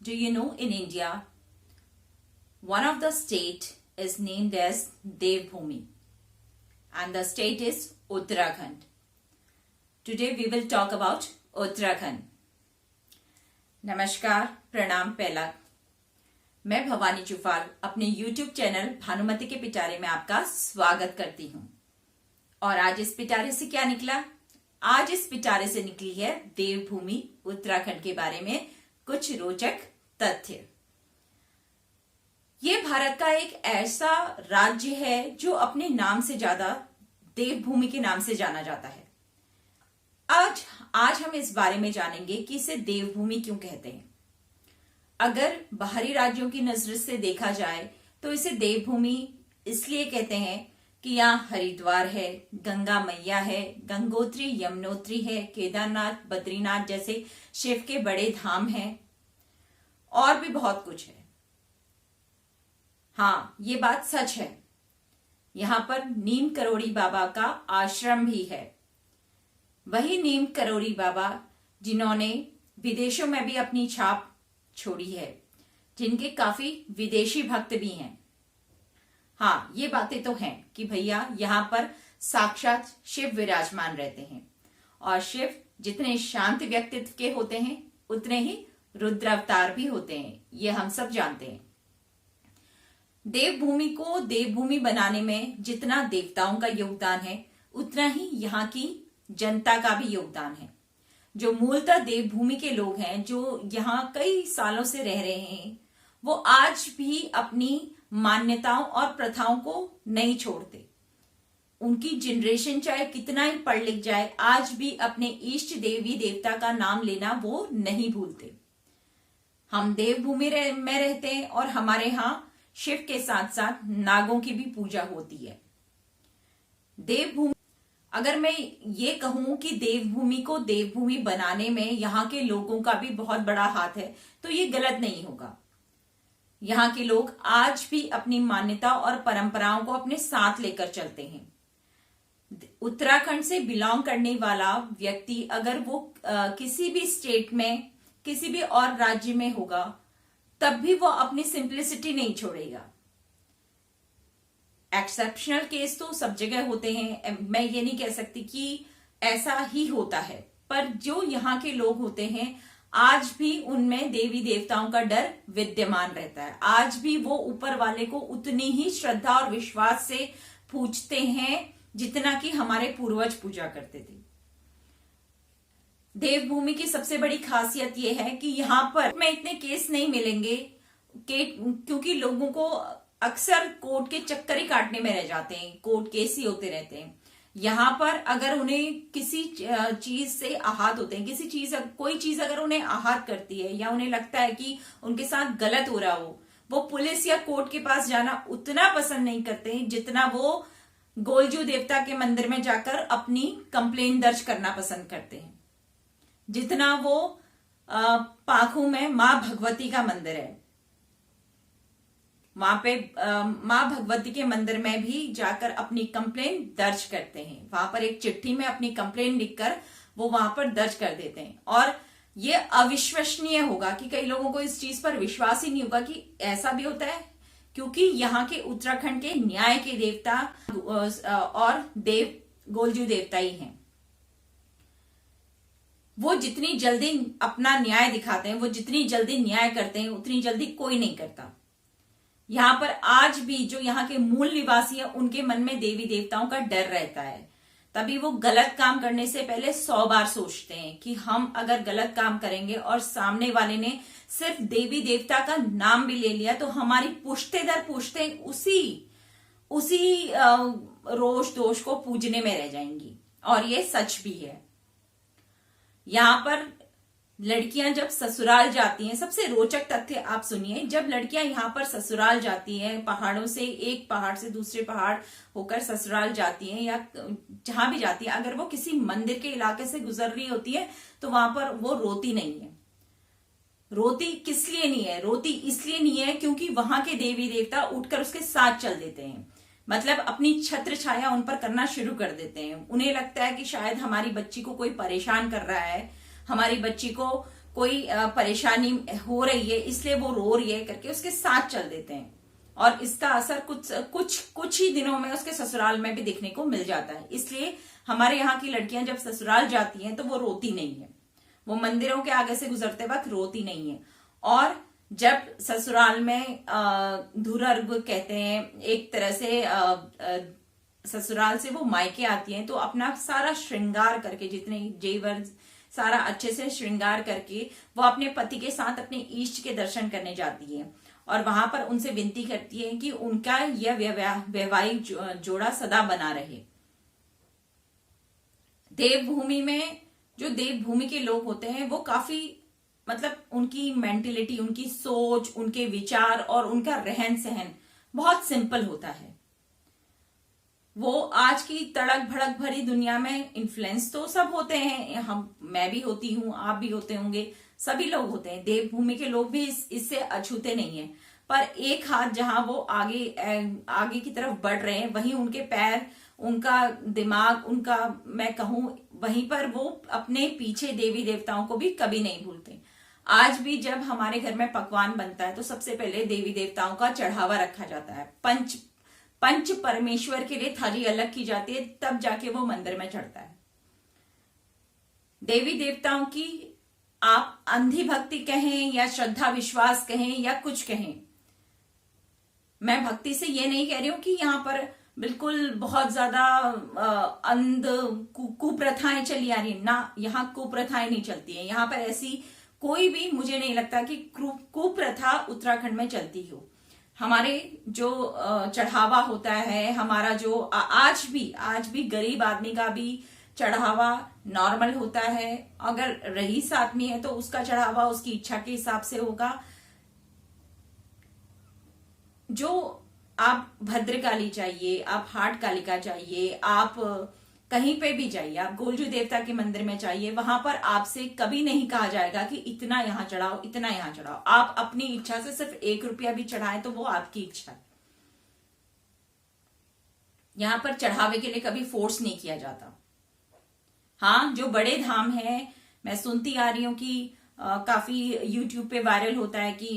Do you know in India, one of the state is named as Devbhumi and the state is Uttarakhand. Today we will talk about Uttarakhand. नमस्कार, प्रणाम पहला। मैं भवानी चुफाल अपने YouTube channel Bhanumati के पिटारे में आपका स्वागत करती हूँ। और आज इस पिटारे से क्या निकला? आज इस पिटारे से निकली है देवभूमि उत्तराखंड के बारे में कुछ रोचक तथ्य। ये भारत का एक ऐसा राज्य है जो अपने नाम से ज्यादा देवभूमि के नाम से जाना जाता है। आज हम इस बारे में जानेंगे कि इसे देवभूमि क्यों कहते हैं। अगर बाहरी राज्यों की नजर से देखा जाए तो इसे देवभूमि इसलिए कहते हैं कि यहाँ हरिद्वार है, गंगा मैया है, गंगोत्री यमुनोत्री है, केदारनाथ बद्रीनाथ जैसे शिव के बड़े धाम हैं और भी बहुत कुछ है। हाँ, ये बात सच है। यहाँ पर नीम करोड़ी बाबा का आश्रम भी है। वही नीम करोड़ी बाबा जिन्होंने विदेशों में भी अपनी छाप छोड़ी है, जिनके काफी विदेशी भक्त भी हैं। हाँ, ये बातें तो हैं कि भैया यहाँ पर साक्षात शिव विराजमान रहते हैं और शिव जितने शांत व्यक्तित्व के होते हैं उतने ही रुद्र अवतार भी होते हैं, ये हम सब जानते हैं। देवभूमि को देवभूमि बनाने में जितना देवताओं का योगदान है उतना ही यहाँ की जनता का भी योगदान है। जो मूलतः देवभूमि के लोग हैं, जो यहाँ कई सालों से रह रहे हैं, वो आज भी अपनी मान्यताओं और प्रथाओं को नहीं छोड़ते। उनकी जनरेशन चाहे कितना ही पढ़ लिख जाए, आज भी अपने इष्ट देवी देवता का नाम लेना वो नहीं भूलते। हम देवभूमि में रहते हैं और हमारे यहाँ शिव के साथ साथ नागों की भी पूजा होती है। देवभूमि, अगर मैं ये कहूं कि देवभूमि को देवभूमि बनाने में यहाँ के लोगों का भी बहुत बड़ा हाथ है तो ये गलत नहीं होगा। यहाँ के लोग आज भी अपनी मान्यता और परंपराओं को अपने साथ लेकर चलते हैं। उत्तराखंड से बिलोंग करने वाला व्यक्ति अगर वो किसी भी स्टेट में, किसी भी और राज्य में होगा, तब भी वो अपनी सिंप्लिसिटी नहीं छोड़ेगा। एक्सेप्शनल केस तो सब जगह होते हैं, मैं ये नहीं कह सकती कि ऐसा ही होता है, पर जो यहाँ के लोग होते हैं आज भी उनमें देवी देवताओं का डर विद्यमान रहता है। आज भी वो ऊपर वाले को उतनी ही श्रद्धा और विश्वास से पूजते हैं जितना कि हमारे पूर्वज पूजा करते थे। देवभूमि की सबसे बड़ी खासियत यह है कि यहाँ पर में इतने केस नहीं मिलेंगे क्योंकि लोगों को अक्सर कोर्ट के चक्कर ही काटने में रह जाते हैं, कोर्ट केस ही होते रहते हैं। यहाँ पर अगर उन्हें किसी चीज से आहत होते हैं, कोई चीज अगर उन्हें आहत करती है या उन्हें लगता है कि उनके साथ गलत हो रहा हो, वो पुलिस या कोर्ट के पास जाना उतना पसंद नहीं करते हैं जितना वो गोलजू देवता के मंदिर में जाकर अपनी कंप्लेंट दर्ज करना पसंद करते हैं। जितना वो पाखू में मां भगवती का मंदिर है, वहां पे मां भगवती के मंदिर में भी जाकर अपनी कंप्लेंट दर्ज करते हैं। वहां पर एक चिट्ठी में अपनी कंप्लेंट लिखकर वो वहां पर दर्ज कर देते हैं। और ये अविश्वसनीय होगा कि कई लोगों को इस चीज पर विश्वास ही नहीं होगा कि ऐसा भी होता है, क्योंकि यहाँ के उत्तराखंड के न्याय के देवता और देव गोलजू देवता ही हैं। वो जितनी जल्दी अपना न्याय दिखाते हैं, वो जितनी जल्दी न्याय करते हैं, उतनी जल्दी कोई नहीं करता। यहाँ पर आज भी जो यहाँ के मूल निवासी है उनके मन में देवी देवताओं का डर रहता है, तभी वो गलत काम करने से पहले 100 बार सोचते हैं कि हम अगर गलत काम करेंगे और सामने वाले ने सिर्फ देवी देवता का नाम भी ले लिया तो हमारी पुश्ते दर पुश्ते उसी रोष दोष को पूजने में रह जाएंगी। और ये सच भी है। यहाँ पर लड़कियां जब ससुराल जाती हैं, सबसे रोचक तथ्य आप सुनिए, जब लड़कियां यहाँ पर ससुराल जाती हैं, पहाड़ों से एक पहाड़ से दूसरे पहाड़ होकर ससुराल जाती हैं या जहां भी जाती है, अगर वो किसी मंदिर के इलाके से गुजर रही होती है तो वहां पर वो रोती नहीं है। रोती किस लिए नहीं है? रोती इसलिए नहीं है क्योंकि वहां के देवी देवता उठकर उसके साथ चल देते हैं, मतलब अपनी छत्र छाया उन पर करना शुरू कर देते हैं। उन्हें लगता है कि शायद हमारी बच्ची को कोई परेशान कर रहा है, हमारी बच्ची को कोई परेशानी हो रही है इसलिए वो रो रही है करके उसके साथ चल देते हैं, और इसका असर कुछ ही दिनों में उसके ससुराल में भी दिखने को मिल जाता है। इसलिए हमारे यहाँ की लड़कियां जब ससुराल जाती हैं तो वो रोती नहीं है, वो मंदिरों के आगे से गुजरते वक्त रोती नहीं है। और जब ससुराल में धुरर्ग कहते हैं एक तरह से, ससुराल से वो मायके आती हैं तो अपना सारा श्रृंगार करके, जितने जेवर सारा अच्छे से श्रृंगार करके वो अपने पति के साथ अपने इष्ट के दर्शन करने जाती है, और वहां पर उनसे विनती करती है कि उनका यह वैवाहिक जोड़ा सदा बना रहे। देवभूमि में जो देवभूमि के लोग होते हैं वो काफी, मतलब उनकी मेंटेलिटी, उनकी सोच, उनके विचार और उनका रहन सहन बहुत सिंपल होता है। वो आज की तड़क भड़क भरी दुनिया में इन्फ्लुएंस तो सब होते हैं, मैं भी होती हूँ, आप भी होते होंगे, सभी लोग होते हैं। देवभूमि के लोग भी इससे अछूते नहीं है, पर एक हाथ जहां वो आगे की तरफ बढ़ रहे हैं, वहीं उनके पैर, उनका दिमाग, उनका मैं कहूं, वहीं पर वो अपने पीछे देवी देवताओं को भी कभी नहीं भूलते। आज भी जब हमारे घर में पकवान बनता है तो सबसे पहले देवी देवताओं का चढ़ावा रखा जाता है, पंच परमेश्वर के लिए थाली अलग की जाती है, तब जाके वो मंदिर में चढ़ता है। देवी देवताओं की आप अंधी भक्ति कहें या श्रद्धा विश्वास कहें या कुछ कहें, मैं भक्ति से ये नहीं कह रही हूं कि यहाँ पर बिल्कुल बहुत ज्यादा अंध कुप्रथाएं चली आ रही है ना, यहाँ कुप्रथाएं नहीं चलती हैं। यहाँ पर ऐसी कोई भी, मुझे नहीं लगता कि कुप्रथा उत्तराखंड में चलती हो। हमारे जो चढ़ावा होता है, हमारा जो आज भी गरीब आदमी का भी चढ़ावा नॉर्मल होता है। अगर रईस आदमी है तो उसका चढ़ावा उसकी इच्छा के हिसाब से होगा। जो आप भद्रकाली चाहिए, आप हाट कालिका चाहिए, आप कहीं पे भी जाइए, आप गोलजू देवता के मंदिर में चाहिए, वहां पर आपसे कभी नहीं कहा जाएगा कि इतना यहां चढ़ाओ, इतना यहां चढ़ाओ। आप अपनी इच्छा से सिर्फ 1 रुपया भी चढ़ाएं तो वो आपकी इच्छा है। यहां पर चढ़ावे के लिए कभी फोर्स नहीं किया जाता। हाँ, जो बड़े धाम हैं, मैं सुनती आ रही हूं कि काफी यूट्यूब पे वायरल होता है कि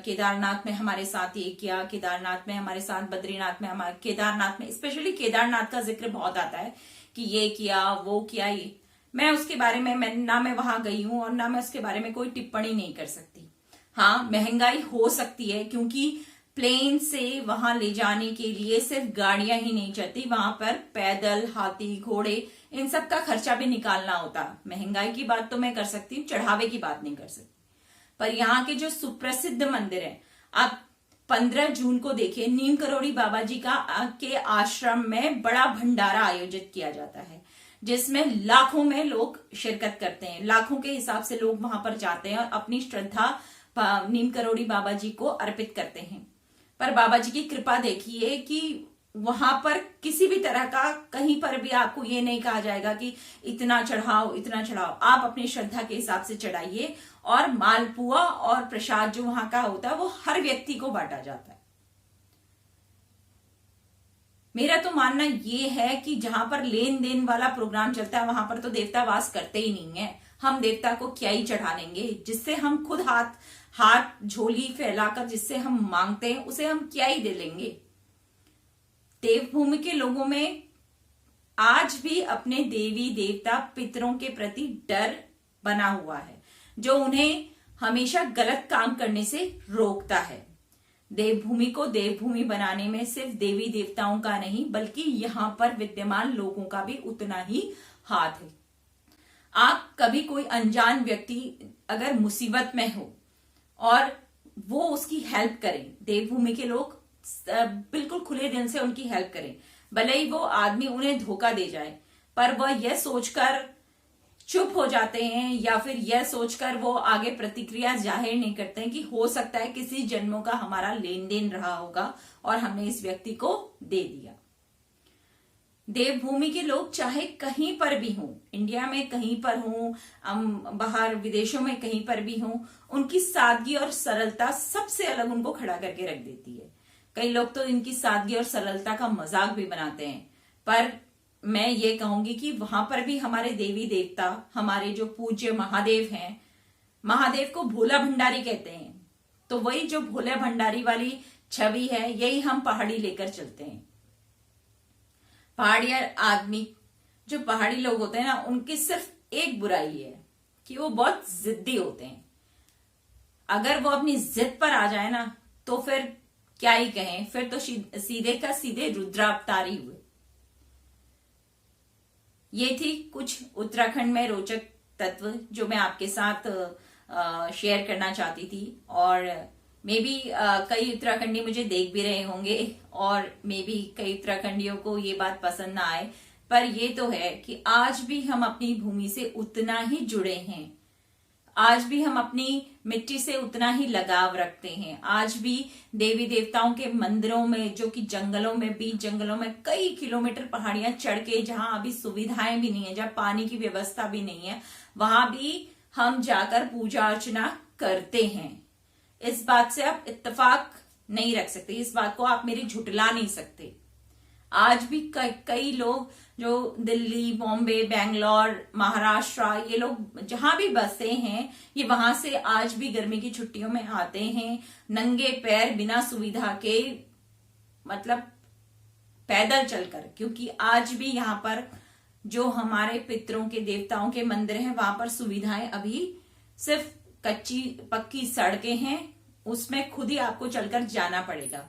केदारनाथ में हमारे साथ ये किया, केदारनाथ में हमारे साथ, बद्रीनाथ में हमारे, केदारनाथ में स्पेशली केदारनाथ का जिक्र बहुत आता है कि ये किया वो किया। ये मैं उसके बारे में ना मैं वहां गई हूं और ना मैं उसके बारे में कोई टिप्पणी नहीं कर सकती। हाँ, महंगाई हो सकती है क्योंकि प्लेन से वहां ले जाने के लिए सिर्फ गाड़ियां ही नहीं चलती, वहां पर पैदल, हाथी, घोड़े, इन सब का खर्चा भी निकालना होता। महंगाई की बात तो मैं कर सकती हूँ, चढ़ावे की बात नहीं कर सकती। पर यहाँ के जो सुप्रसिद्ध मंदिर है, आप 15 जून को देखिए, नीम करोड़ी बाबा जी के आश्रम में बड़ा भंडारा आयोजित किया जाता है, जिसमें लाखों में लोग शिरकत करते हैं। लाखों के हिसाब से लोग वहां पर जाते हैं और अपनी श्रद्धा नीम करोड़ी बाबा जी को अर्पित करते हैं। पर बाबा जी की कृपा देखिए कि वहां पर किसी भी तरह का, कहीं पर भी आपको ये नहीं कहा जाएगा कि इतना चढ़ाओ, इतना चढ़ाओ। आप अपनी श्रद्धा के हिसाब से चढ़ाइए, और मालपुआ और प्रसाद जो वहां का होता है वो हर व्यक्ति को बांटा जाता है। मेरा तो मानना ये है कि जहां पर लेन देन वाला प्रोग्राम चलता है वहां पर तो देवता वास करते ही नहीं है। हम देवता को क्या ही चढ़ा लेंगे, जिससे हम खुद हाथ झोली फैलाकर जिससे हम मांगते हैं उसे हम क्या ही दे लेंगे। देवभूमि के लोगों में आज भी अपने देवी देवता पितरों के प्रति डर बना हुआ है, जो उन्हें हमेशा गलत काम करने से रोकता है। देवभूमि को देवभूमि बनाने में सिर्फ देवी देवताओं का नहीं बल्कि यहाँ पर विद्यमान लोगों का भी उतना ही हाथ है। आप कभी कोई अनजान व्यक्ति अगर मुसीबत में हो और वो उसकी हेल्प करें, देवभूमि के लोग बिल्कुल खुले दिल से उनकी हेल्प करें, भले ही वो आदमी उन्हें धोखा दे जाए, पर वह यह सोचकर चुप हो जाते हैं या फिर यह सोचकर वो आगे प्रतिक्रिया जाहिर नहीं करते हैं कि हो सकता है किसी जन्मों का हमारा लेन देन रहा होगा और हमने इस व्यक्ति को दे दिया। देवभूमि के लोग चाहे कहीं पर भी हों, इंडिया में कहीं पर हों, बाहर विदेशों में कहीं पर भी हों, उनकी सादगी और सरलता सबसे अलग उनको खड़ा करके रख देती है। कई लोग तो इनकी सादगी और सरलता का मजाक भी बनाते हैं, पर मैं ये कहूंगी कि वहां पर भी हमारे देवी देवता, हमारे जो पूज्य महादेव हैं, महादेव को भोला भंडारी कहते हैं। तो वही जो भोला भंडारी वाली छवि है, यही हम पहाड़ी लेकर चलते हैं। पहाड़ी आदमी, जो पहाड़ी लोग होते हैं ना, उनकी सिर्फ एक बुराई है कि वो बहुत जिद्दी होते हैं। अगर वो अपनी जिद पर आ जाए ना, तो फिर क्या ही कहें, फिर तो सीधे का सीधे रुद्रावतारी हुए। ये थी कुछ उत्तराखंड में रोचक तत्व जो मैं आपके साथ शेयर करना चाहती थी। और मे बी कई उत्तराखंडी मुझे देख भी रहे होंगे और मे बी कई उत्तराखंडियों को ये बात पसंद ना आए, पर ये तो है कि आज भी हम अपनी भूमि से उतना ही जुड़े हैं, आज भी हम अपनी मिट्टी से उतना ही लगाव रखते हैं। आज भी देवी देवताओं के मंदिरों में, जो कि जंगलों में, बीच जंगलों में कई किलोमीटर पहाड़ियां चढ़ के, जहां अभी सुविधाएं भी नहीं है, जहां पानी की व्यवस्था भी नहीं है, वहां भी हम जाकर पूजा अर्चना करते हैं। इस बात से आप इत्तेफाक नहीं रख सकते, इस बात को आप मेरी झुटला नहीं सकते। आज भी कई लोग जो दिल्ली, बॉम्बे, बेंगलोर, महाराष्ट्र, ये लोग जहां भी बसते हैं, ये वहां से आज भी गर्मी की छुट्टियों में आते हैं, नंगे पैर, बिना सुविधा के, मतलब पैदल चलकर। क्योंकि आज भी यहाँ पर जो हमारे पितरों के, देवताओं के मंदिर हैं, वहां पर सुविधाएं अभी सिर्फ कच्ची पक्की सड़कें हैं, उसमें खुद ही आपको चलकर जाना पड़ेगा।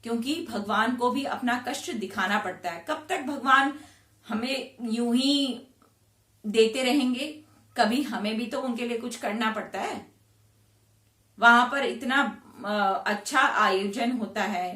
क्योंकि भगवान को भी अपना कष्ट दिखाना पड़ता है। कब तक भगवान हमें यूं ही देते रहेंगे? कभी हमें भी तो उनके लिए कुछ करना पड़ता है। वहां पर इतना अच्छा आयोजन होता है,